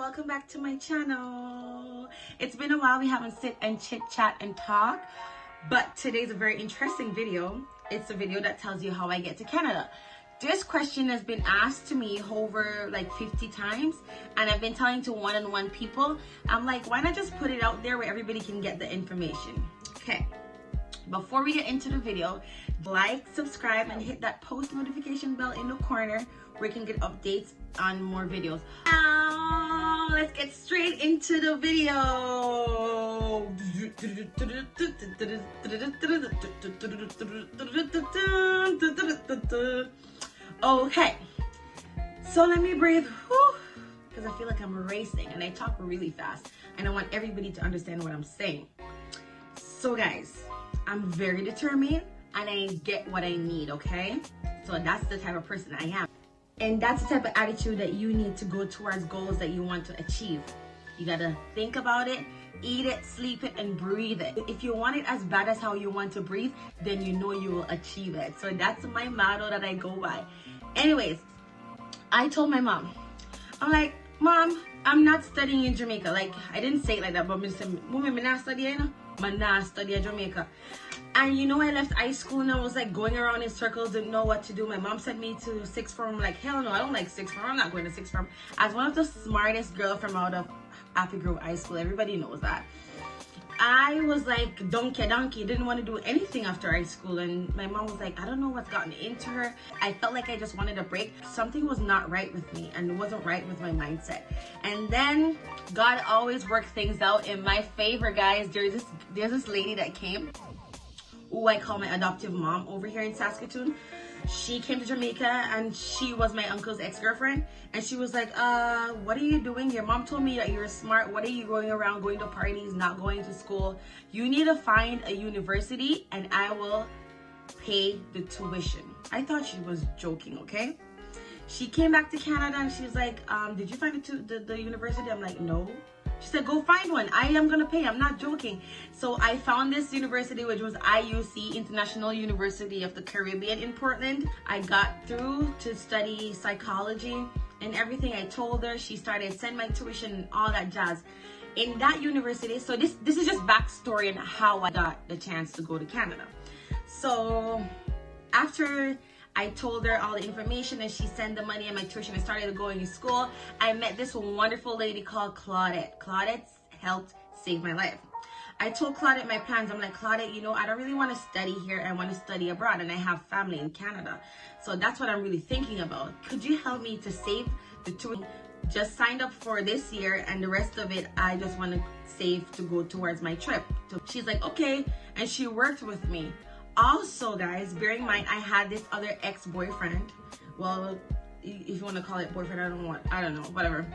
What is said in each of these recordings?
welcome back to my channel. It's been a while we haven't sit and chit chat and talk, but today's a very interesting video. It's a video that tells you how I get to Canada. This question has been asked to me over like 50 times, and I've been telling to one-on-one people. I'm like, why not just put it out there where everybody can get the information? Okay, before we get into the video, like, subscribe, and hit that post notification bell in the corner where you can get updates on more videos. Now, let's get straight into the video. Okay, so let me breathe, because I feel like I'm racing and I talk really fast and I want everybody to understand what I'm saying. So guys, I'm very determined and I get what I need, okay? So that's the type of person I am. And that's the type of attitude that you need to go towards goals that you want to achieve. You gotta think about it, eat it, sleep it, and breathe it. If you want it as bad as how you want to breathe, then you know you will achieve it. So that's my motto that I go by. Anyways, I told my mom, I'm like, Mom, I'm not studying in Jamaica. Like, I didn't say it like that, but I said, Mom, I'm not studying, I'm not studying Jamaica. And you know, I left high school and I was like going around in circles, didn't know what to do. My mom sent me to sixth form. I'm like, hell no, I don't like sixth form. I'm not going to sixth form. As one of the smartest girls from out of Happy Grove High School, everybody knows that. I was like donkey, didn't want to do anything after high school. And my mom was like, I don't know what's gotten into her. I felt like I just wanted a break. Something was not right with me and it wasn't right with my mindset. And then God always worked things out in my favor, guys. There's this lady that came, who I call my adoptive mom over here in Saskatoon. She came to Jamaica and she was my uncle's ex-girlfriend. And she was like, what are you doing here? Mom told me that you're smart. What are you going around, going to parties, not going to school? You need to find a university and I will pay the tuition. I thought she was joking, okay? She came back to Canada and she was like, did you find the university? I'm like, no. She said, go find one. I am going to pay. I'm not joking. So I found this university, which was IUC, International University of the Caribbean in Portland. I got through to study psychology and everything. I told her. She started sending my tuition and all that jazz. In that university, so this is just backstory on how I got the chance to go to Canada. So after I told her all the information and she sent the money and my tuition, I started going to school. I met this wonderful lady called Claudette. Claudette helped save my life. I told Claudette my plans. I'm like, Claudette, you know, I don't really want to study here. I want to study abroad and I have family in Canada. So that's what I'm really thinking about. Could you help me to save the tuition? Just signed up for this year and the rest of it, I just want to save to go towards my trip. So she's like, okay. And she worked with me. Also, guys, bear in mind, I had this other ex-boyfriend. Well, if you want to call it boyfriend, I don't know, whatever.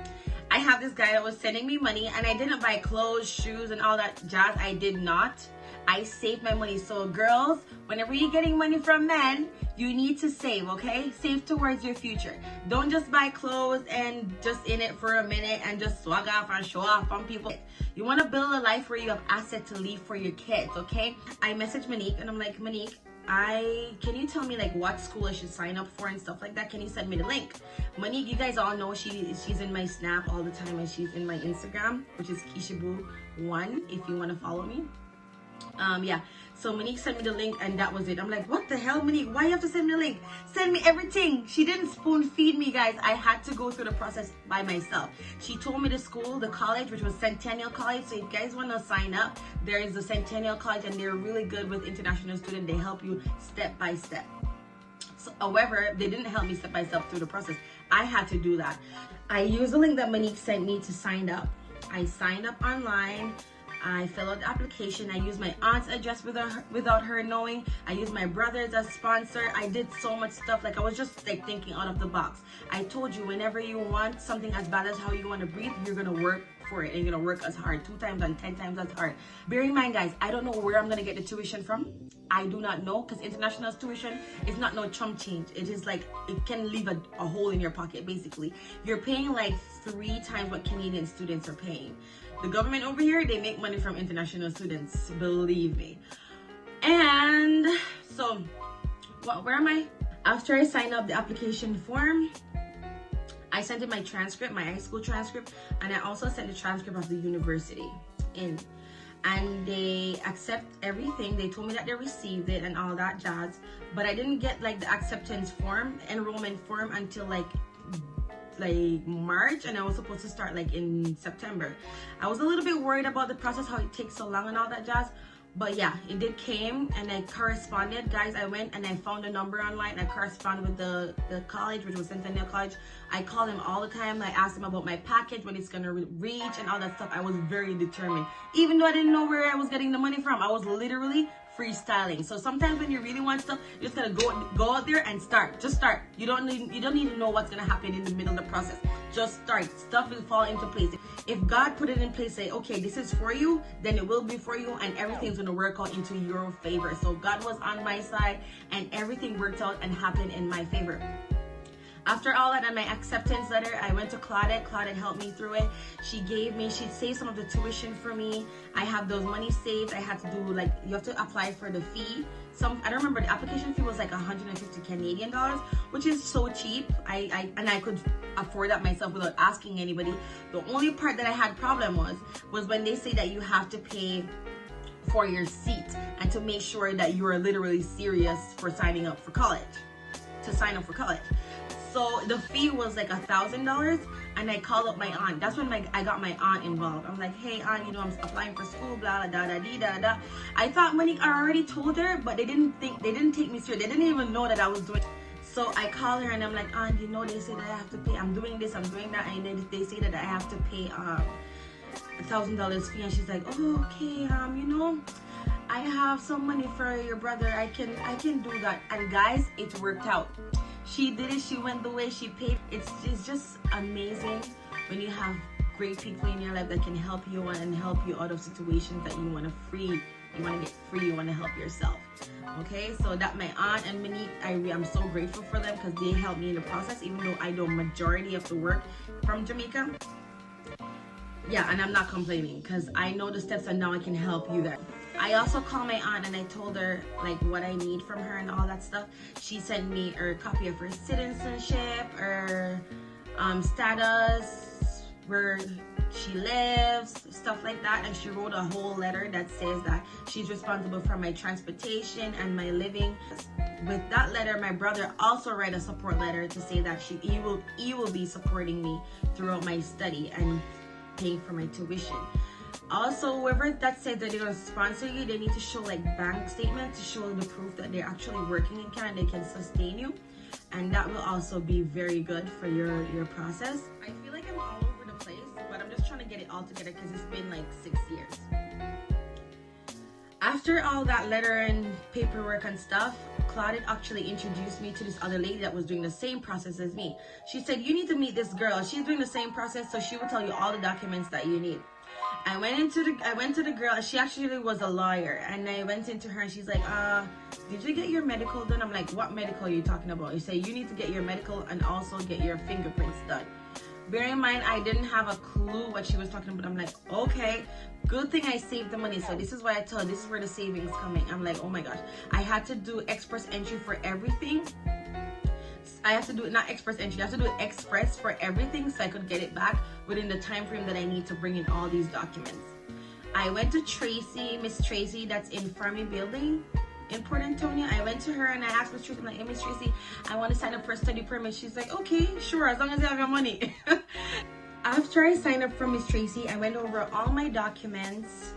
I have this guy that was sending me money and I didn't buy clothes, shoes, and all that jazz. I did not. I saved my money. So girls, whenever you're getting money from men, you need to save, okay? Save towards your future. Don't just buy clothes and just in it for a minute and just swag off and show off on people. You want to build a life where you have assets to leave for your kids, okay? I messaged Monique and I'm like, Monique, can you tell me like what school I should sign up for and stuff like that? Can you send me the link? Monique, you guys all know she's in my Snap all the time and she's in my Instagram, which is Keishaboo1 if you want to follow me. Yeah, so Monique sent me the link and that was it. I'm like, what the hell, Monique? Why you have to send me the link? Send me everything. She didn't spoon feed me, guys. I had to go through the process by myself. She told me the school, the college, which was Centennial College. So if you guys want to sign up, there is the Centennial College and they're really good with international students. They help you step by step. So, however, they didn't help me step by step through the process. I had to do that. I used the link that Monique sent me to sign up. I signed up online. I filled out the application. I used my aunt's address without her knowing. I used my brother's as sponsor. I did so much stuff. Like, I was just like thinking out of the box. I told you, whenever you want something as bad as how you want to breathe, you're going to work for it and you're going to work as hard 2 times and 10 times as hard. Bear in mind, guys, I don't know where I'm going to get the tuition from. I do not know, because international tuition is not no chump change. It is like, it can leave a hole in your pocket, basically. You're paying like 3 times what Canadian students are paying. The government over here, they make money from international students, believe me. And so, where am I? After I signed up the application form, I I sent in my transcript, my high school transcript, and I also sent the transcript of the university in. And they accept everything. They told me that they received it and all that jazz, but I didn't get like the acceptance form, enrollment form, until like March, and I was supposed to start like in September. I was a little bit worried about the process, how it takes so long and all that jazz, but yeah, it did came, and I corresponded, guys. I went and I found a number online. I corresponded with the college, which was Centennial College. I called them all the time. I asked them about my package, when it's gonna reach, and all that stuff. I was very determined, even though I didn't know where I was getting the money from. I was literally freestyling. So sometimes when you really want stuff, you just gotta go out there and start. Just start. You don't need to know what's gonna happen in the middle of the process. Just start. Stuff will fall into place. If God put it in place, say, okay, this is for you, then it will be for you, and everything's gonna work out into your favor. So God was on my side, and everything worked out and happened in my favor. After all that and my acceptance letter, I went to Claudette. Claudette helped me through it. She saved some of the tuition for me. I have those money saved. I had to do like, you have to apply for the fee. I don't remember, the application fee was like 150 Canadian dollars, which is so cheap. And I could afford that myself without asking anybody. The only part that I had problem was when they say that you have to pay for your seat and to make sure that you are literally serious for signing up for college, to sign up for college. So the fee was like $1,000, and I called up my aunt. That's when I got my aunt involved. I'm like, hey aunt, you know, I'm applying for school, blah, blah, da, da, da, da. I thought Monique, I already told her, but they didn't take me serious. They didn't even know that I was doing. So I called her and I'm like, aunt, you know, they say that I have to pay, I'm doing this, I'm doing that, and then they say that I have to pay $1,000 fee. And she's like, oh, okay, you know, I have some money for your brother. I can do that. And guys, it worked out. She did it. She went the way she paid. It's just amazing when you have great people in your life that can help you and help you out of situations that you want to free. You want to get free. You want to help yourself. Okay, so that my aunt and Monique, I'm so grateful for them because they helped me in the process, even though I do majority of the work from Jamaica. Yeah, and I'm not complaining because I know the steps, and now I can help you there. I also called my aunt and I told her like what I need from her and all that stuff. She sent me a copy of her citizenship, her status, where she lives, stuff like that. And she wrote a whole letter that says that she's responsible for my transportation and my living. With that letter, my brother also wrote a support letter to say that he will be supporting me throughout my study and paying for my tuition. Also, whoever that said that they're going to sponsor you, they need to show like bank statement to show the proof that they're actually working in Canada, they can sustain you, and that will also be very good for your process. I feel like I'm all over the place, but I'm just trying to get it all together because it's been like 6 years. After all that letter and paperwork and stuff, Claudette actually introduced me to this other lady that was doing the same process as me. She said, you need to meet this girl. She's doing the same process, so she will tell you all the documents that you need. I went to the girl. She actually was a lawyer, and I went into her and she's like, did you get your medical done? I'm like, what medical are you talking about? You say you need to get your medical and also get your fingerprints done. Bear in mind, I didn't have a clue what she was talking about. I'm like, okay, good thing I saved the money. So this is why I tell you, this is where the savings coming. I'm like, oh my gosh, I had to do express entry for everything. I have to do it, not express entry, I have to do it express for everything so I could get it back within the time frame that I need to bring in all these documents. I went to Tracy, Miss Tracy, that's in Farming Building in Port Antonio. I went to her and I asked Miss Tracy, I'm like, hey Miss Tracy, I want to sign up for a study permit. She's like, okay, sure, as long as you have your money. After I signed up for Miss Tracy, I went over all my documents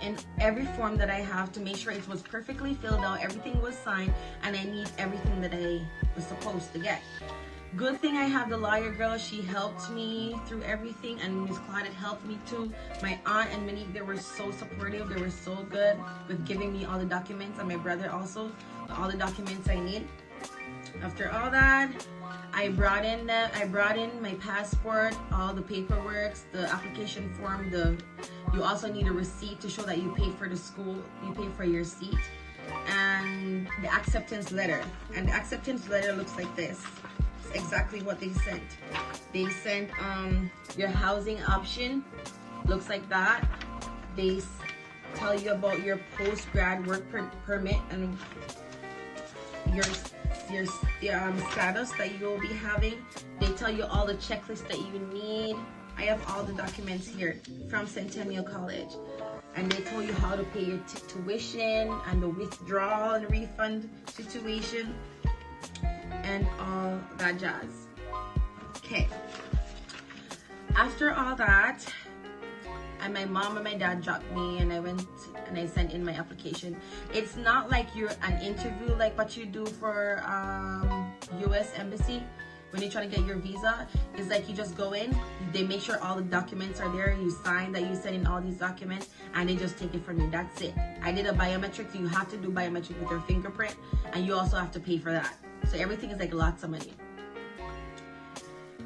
and every form that I have to make sure it was perfectly filled out, everything was signed, and I need everything that I was supposed to get. Good thing I have the lawyer girl. She helped me through everything, and Miss Claudette helped me too. My aunt and Monique, they were so supportive. They were so good with giving me all the documents, and my brother also, all the documents I need. After all that, I brought in my passport, all the paperwork, the application form, you also need a receipt to show that you paid for the school, you paid for your seat, and the acceptance letter. And the acceptance letter looks like this. It's exactly what they sent. They sent your housing option, looks like that. They tell you about your post-grad work permit and your status that you will be having. They tell you all the checklists that you need. I have all the documents here from Centennial College. And they tell you how to pay your tuition and the withdrawal and refund situation and all that jazz. Okay. After all that, and my mom and my dad dropped me, and I went and I sent in my application. It's not like you're an interview like what you do for US Embassy when you're trying to get your visa. It's like you just go in, they make sure all the documents are there, you sign that you send in all these documents, and they just take it from you. That's it. I did a biometrics. You have to do biometric with your fingerprint, and you also have to pay for that. So everything is like lots of money.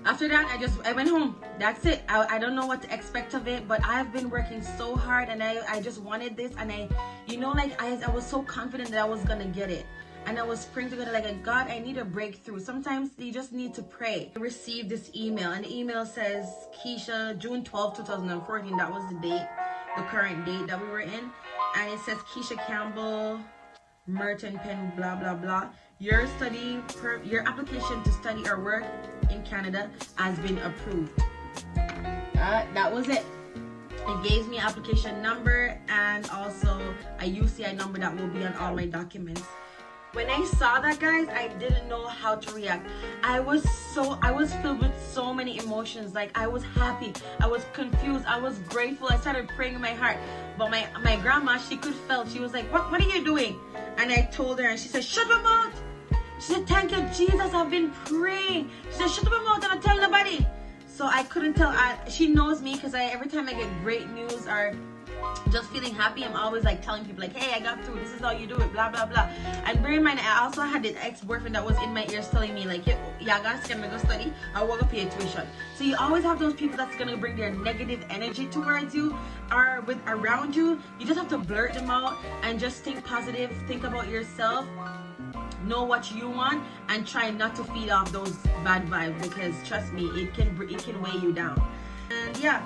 After that, I went home. That's it. I don't know what to expect of it, but I've been working so hard, and I just wanted this, and I was so confident that I was gonna get it. And I was praying to God, like, God, I need a breakthrough. Sometimes you just need to pray. I received this email, and the email says, Keisha, June 12, 2014, that was the date, the current date that we were in. And it says, Keisha Campbell, Merton Penn, blah, blah, blah. Your application to study or work in Canada has been approved. That was it. It gave me application number and also a UCI number that will be on all my documents. When I saw that, guys, I didn't know how to react. I was filled with so many emotions. Like, I was happy, I was confused, I was grateful. I started praying in my heart. But my grandma, she could feel. She was like, what are you doing? And I told her, and she said, shut your mouth. She said, thank you, Jesus, I've been praying. She said, shut up your mouth and don't tell nobody. So I couldn't tell. She knows me because every time I get great news or just feeling happy, I'm always like telling people like, hey, I got through, this is how you do it, blah blah blah. And bear in mind, I also had this ex-boyfriend that was in my ears telling me like, yeah, guys, can I go study or we're gonna pay tuition. So you always have those people that's gonna bring their negative energy towards you or around you. You just have to blurt them out and just think positive, think about yourself, know what you want, and try not to feed off those bad vibes, because trust me, it can weigh you down. And yeah,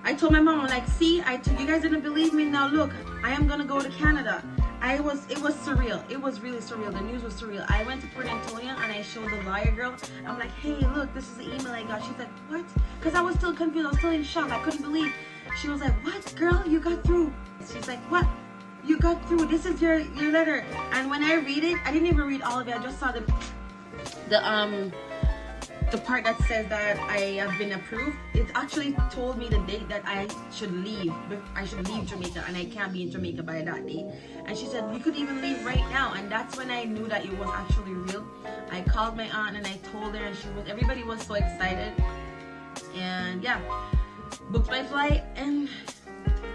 I told my mom, like, see, you guys didn't believe me. Now look, I am gonna go to Canada. It was surreal. It was really surreal. The news was surreal. I went to Port Antonio and I showed the lawyer girl. I'm like, hey, look, this is the email I got. She's like, what? Because I was still confused. I was still in shock. I couldn't believe. She was like, what, girl? You got through. She's like, what? You got through. This is your letter. And when I read it, I didn't even read all of it. I just saw the part that says that I have been approved. It actually told me the date that I should leave. I should leave Jamaica, and I can't be in Jamaica by that date. And she said, you could even leave right now. And that's when I knew that it was actually real. I called my aunt and I told her, and everybody was so excited. And yeah, booked my flight and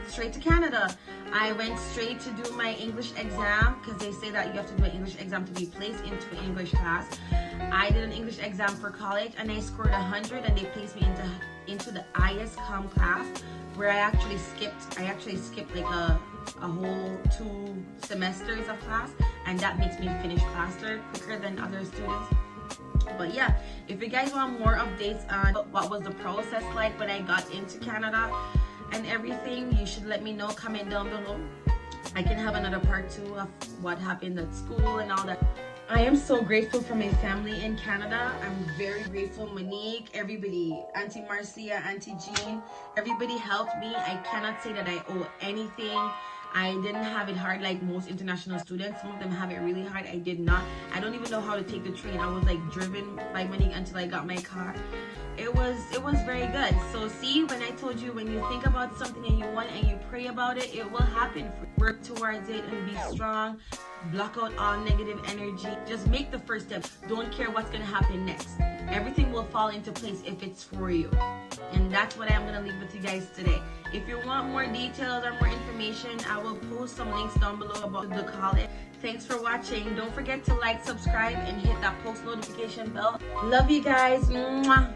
straight to Canada. I went straight to do my English exam, because they say that you have to do an English exam to be placed into an English class. I did an English exam for college and I scored 100, and they placed me into the ISCOM class, where I actually skipped like a whole 2 semesters of class, and that makes me finish faster, quicker than other students. But yeah, if you guys want more updates on what was the process like when I got into Canada and everything, you should let me know. Comment down below. I can have another part 2 of what happened at school and all that. I am so grateful for my family in Canada. I'm very grateful. Monique, everybody, Auntie Marcia, Auntie Jean, everybody helped me. I cannot say that I owe anything. I didn't have it hard like most international students. Some of them have it really hard. I did not. I don't even know how to take the train. I was like driven by Monique until I got my car. It was very good. So see, when I told you, when you think about something and you want and you pray about it, it will happen. Work towards it and be strong. Block out all negative energy. Just make the first step. Don't care what's going to happen next. Everything will fall into place if it's for you. And that's what I'm going to leave with you guys today. If you want more details or more information, I will post some links down below about the college. Thanks for watching. Don't forget to like, subscribe, and hit that post notification bell. Love you guys. Mwah.